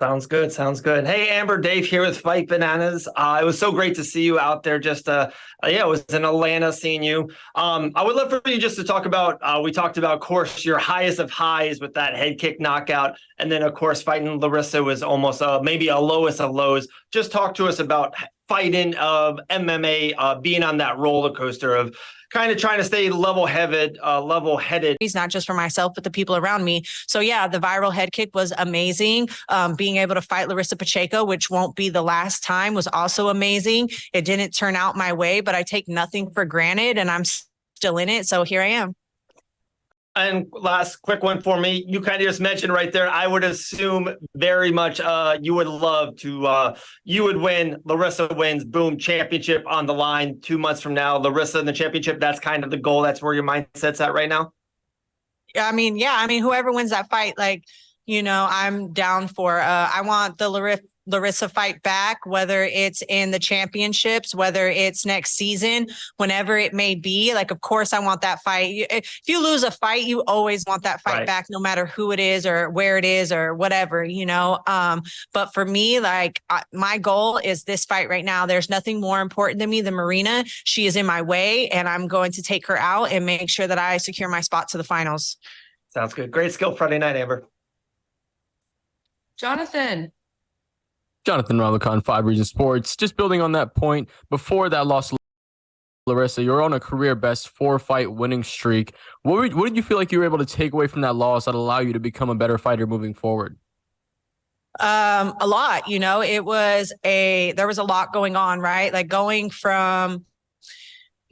Sounds good. Sounds good. Hey, Amber, Dave here with Fight Bananas. It was so great to see you out there. Yeah, it was in Atlanta seeing you. I would love for you just to talk about, we talked about, of course, your highest of highs with that head kick knockout. And then, of course, fighting Larissa was almost maybe a lowest of lows. Just talk to us about fighting of MMA, being on that roller coaster of kind of trying to stay level-headed. He's not just for myself, but the people around me. So yeah, the viral head kick was amazing. Being able to fight Larissa Pacheco, which won't be the last time, was also amazing. It didn't turn out my way, but I take nothing for granted and I'm still in it. So here I am. And last quick one for me. You kind of just mentioned right there, I would assume very much you would love to, you would win. Larissa wins, boom, championship on the line 2 months from now. Larissa in the championship, that's kind of the goal. That's where your mindset's at right now? I mean, whoever wins that fight, I'm down for. I want the Larissa fight back, whether it's in the championships, whether it's next season, whenever it may be. Like, of course, I want that fight. If you lose a fight, you always want that fight back, no matter who it is or where it is or whatever, But for me, my goal is this fight right now. There's nothing more important to me than Marina. She is in my way, and I'm going to take her out and make sure that I secure my spot to the finals. Sounds good. Great skill Friday night, Amber. Jonathan Ravikant, 5 Region Sports. Just building on that point, before that loss, Larissa, you're on a career best 4-fight winning streak. What did you feel like you were able to take away from that loss that allow you to become a better fighter moving forward? A lot, there was a lot going on, right? Like going from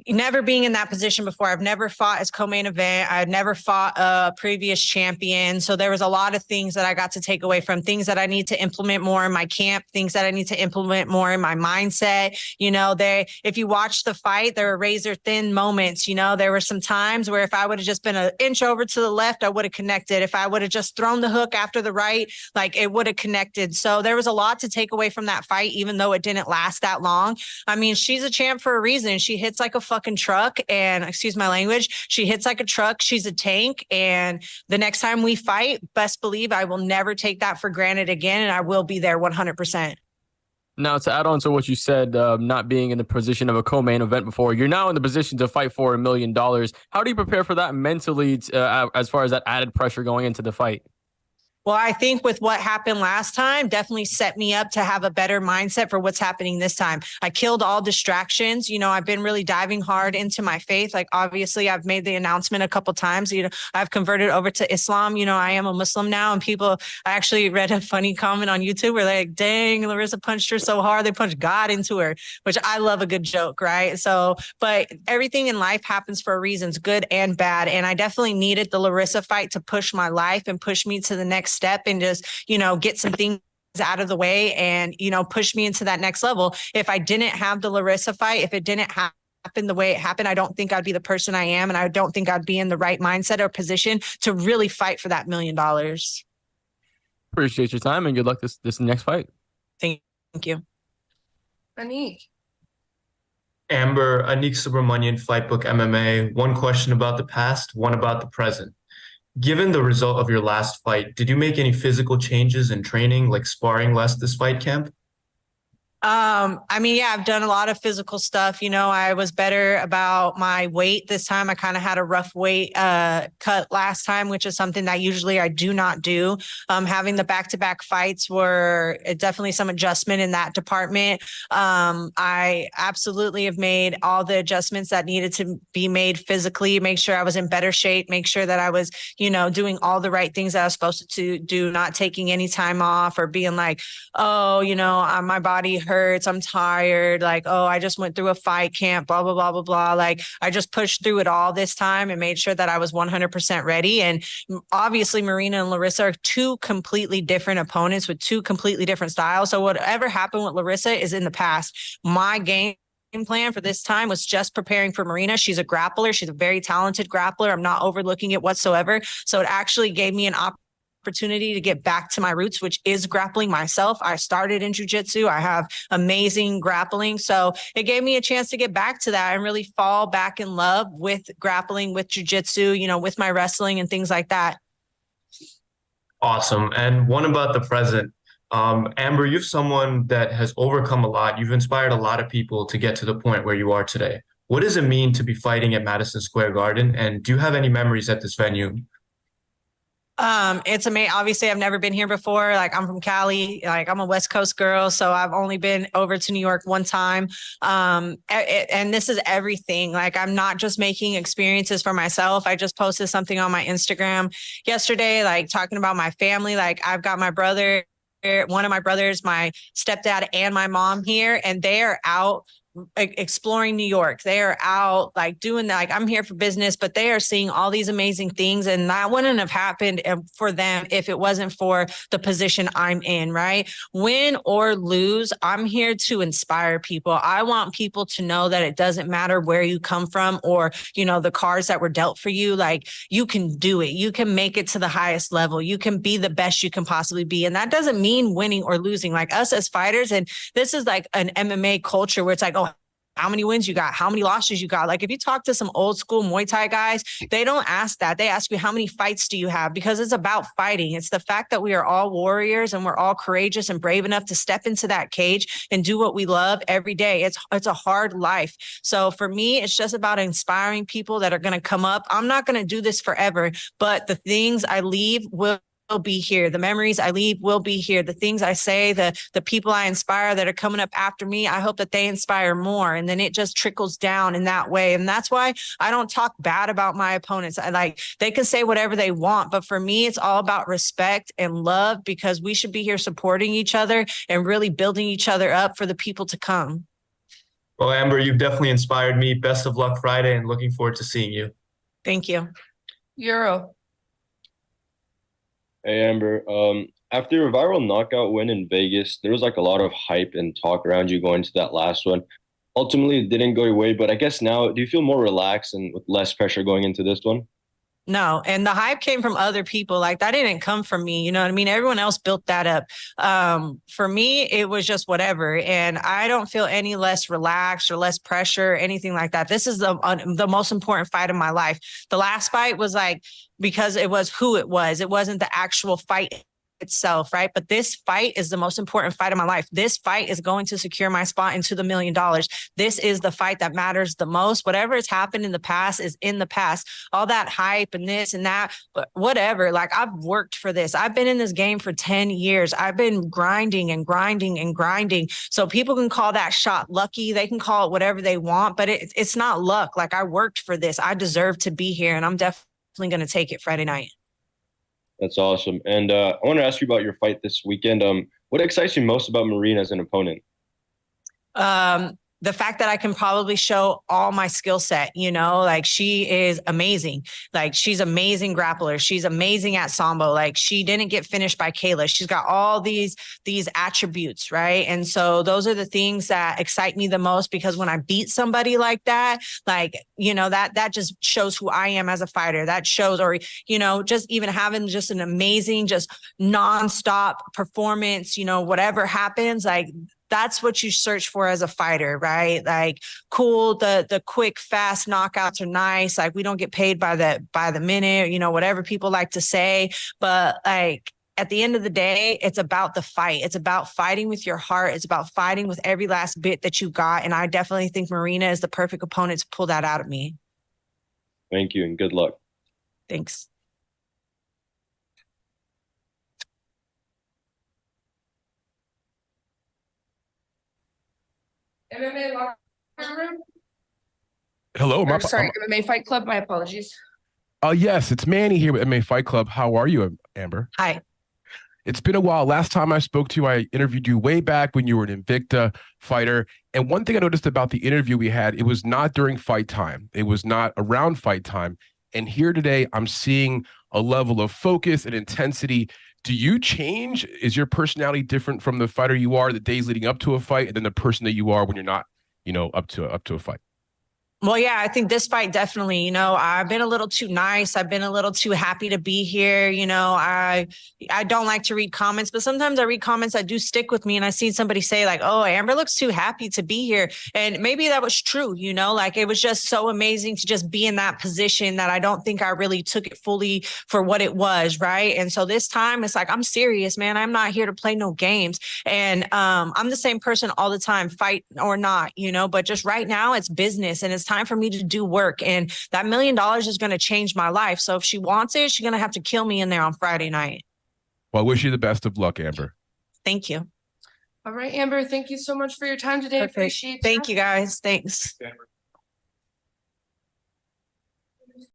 never being in that position before. I've never fought as co-main event. I've never fought a previous champion. So there was a lot of things that I got to take away from, things that I need to implement more in my camp, things that I need to implement more in my mindset. If you watch the fight, there were razor thin moments. There were some times where if I would have just been an inch over to the left, I would have connected. If I would have just thrown the hook after the right, it would have connected. So there was a lot to take away from that fight, even though it didn't last that long. I mean, she's a champ for a reason. She hits like a fucking truck, and excuse my language, she hits like a truck. She's a tank, and the next time we fight, best believe I will never take that for granted again, and I will be there 100%. Now, to add on to what you said, not being in the position of a co-main event before, you're now in the position to fight for $1 million. How do you prepare for that mentally, as far as that added pressure going into the fight? Well, I think with what happened last time, definitely set me up to have a better mindset for what's happening this time. I killed all distractions. I've been really diving hard into my faith. Like, obviously, I've made the announcement a couple times. I've converted over to Islam. I am a Muslim now. And I actually read a funny comment on YouTube where they're like, dang, Larissa punched her so hard. They punched God into her, which I love a good joke, right? So, but everything in life happens for reasons, good and bad. And I definitely needed the Larissa fight to push my life and push me to the next step and just, get some things out of the way and, push me into that next level. If I didn't have the Larissa fight, if it didn't happen the way it happened, I don't think I'd be the person I am. And I don't think I'd be in the right mindset or position to really fight for that $1 million. Appreciate your time and good luck this next fight. Thank you. Anik. Amber, Anik Subramanian, Fightbook MMA. One question about the past, one about the present. Given the result of your last fight, did you make any physical changes in training, like sparring less this fight camp? I've done a lot of physical stuff. I was better about my weight this time. I kind of had a rough weight cut last time, which is something that usually I do not do. Having the back-to-back fights were definitely some adjustment in that department. I absolutely have made all the adjustments that needed to be made physically, make sure I was in better shape, make sure that I was, doing all the right things that I was supposed to do, not taking any time off or being like, oh, my body hurts, I'm tired, I just went through a fight camp, blah, blah, blah, blah, blah. I just pushed through it all this time and made sure that I was 100% ready. And obviously Marina and Larissa are two completely different opponents with two completely different styles. So whatever happened with Larissa is in the past. My game plan for this time was just preparing for Marina. She's a grappler. She's a very talented grappler. I'm not overlooking it whatsoever. So it actually gave me an opportunity to get back to my roots, which is grappling myself. I started in jiu-jitsu. I have amazing grappling. So it gave me a chance to get back to that and really fall back in love with grappling, with jiu-jitsu, with my wrestling and things like that. Awesome. And one about the present. Amber, you're someone that has overcome a lot. You've inspired a lot of people to get to the point where you are today. What does it mean to be fighting at Madison Square Garden? And do you have any memories at this venue? It's amazing. Obviously, I've never been here before. Like, I'm from Cali. Like, I'm a West Coast girl, so I've only been over to New York one time. And this is everything. Like, I'm not just making experiences for myself. I just posted something on my Instagram yesterday, like talking about my family. Like, I've got my brother, one of my brothers, my stepdad, and my mom here, and they are out exploring New York. They are out like doing that. Like, I'm here for business, but they are seeing all these amazing things. And that wouldn't have happened for them if it wasn't for the position I'm in, right? Win or lose, I'm here to inspire people. I want people to know that it doesn't matter where you come from or, the cards that were dealt for you. Like, you can do it. You can make it to the highest level. You can be the best you can possibly be. And that doesn't mean winning or losing. Like, us as fighters, and this is like an MMA culture where it's like, oh, how many wins you got, how many losses you got. Like, if you talk to some old school Muay Thai guys, they don't ask that. They ask you, how many fights do you have? Because it's about fighting. It's the fact that we are all warriors and we're all courageous and brave enough to step into that cage and do what we love every day. It's a hard life. So for me, it's just about inspiring people that are going to come up. I'm not going to do this forever, but the things I leave will be here. The memories I leave will be here. The things I say, the people I inspire that are coming up after me, I hope that they inspire more. And then it just trickles down in that way. And that's why I don't talk bad about my opponents. They can say whatever they want, but for me, it's all about respect and love, because we should be here supporting each other and really building each other up for the people to come. Well, Amber, you've definitely inspired me. Best of luck Friday, and looking forward to seeing you. Thank you. Euro. Hey Amber, after your viral knockout win in Vegas, there was like a lot of hype and talk around you going to that last one. Ultimately, it didn't go your way, but I guess now, do you feel more relaxed and with less pressure going into this one? No. And the hype came from other people. Like, that didn't come from me. You know what I mean? Everyone else built that up. For me, it was just whatever. And I don't feel any less relaxed or less pressure, anything like that. This is the most important fight of my life. The last fight was like, because it was who it was. It wasn't the actual fight itself, right? But this fight is the most important fight of my life. This fight is going to secure my spot into the $1 million. This is the fight that matters the most. Whatever has happened in the past is in the past. All that hype and this and that, but whatever. Like, I've worked for this. I've been in this game for 10 years. I've been grinding and grinding and grinding. So people can call that shot lucky. They can call it whatever they want, but it's not luck. Like, I worked for this. I deserve to be here, and I'm definitely going to take it Friday night. That's awesome. And I want to ask you about your fight this weekend. What excites you most about Marina as an opponent? The fact that I can probably show all my skill set, like, she is amazing. Like, she's amazing grappler. She's amazing at Sambo. Like, she didn't get finished by Kayla. She's got all these attributes, right? And so those are the things that excite me the most, because when I beat somebody like that, like, that just shows who I am as a fighter. That shows, or, just even having just an amazing, just nonstop performance, whatever happens, like, that's what you search for as a fighter, right? Like, cool, the quick, fast knockouts are nice. Like, we don't get paid by the minute, whatever people like to say. But like, at the end of the day, it's about the fight. It's about fighting with your heart. It's about fighting with every last bit that you got. And I definitely think Marina is the perfect opponent to pull that out of me. Thank you and good luck. Thanks. MMA locker room? Hello, Or, sorry, MMA Fight Club. My apologies. Yes, it's Manny here with MMA Fight Club. How are you, Amber? Hi. It's been a while. Last time I spoke to you, I interviewed you way back when you were an Invicta fighter. And one thing I noticed about the interview we had, it was not during fight time. It was not around fight time. And here today, I'm seeing a level of focus and intensity. Do you change? Is your personality different from the fighter you are the days leading up to a fight, and then the person that you are when you're not, up to a fight? Well, yeah, I think this fight definitely, I've been a little too nice. I've been a little too happy to be here. I don't like to read comments, but sometimes I read comments that do stick with me. And I seen somebody say like, oh, Amber looks too happy to be here. And maybe that was true, like it was just so amazing to just be in that position that I don't think I really took it fully for what it was. Right. And so this time it's like, I'm serious, man. I'm not here to play no games. And I'm the same person all the time, fight or not, but just right now it's business and it's time for me to do work. And that $1 million is going to change my life. So if she wants it, she's going to have to kill me in there on Friday night. Well, I wish you the best of luck, Amber. Thank you. All right, Amber, thank you so much for your time today. Perfect. Appreciate Thank you guys. Thanks. Amber.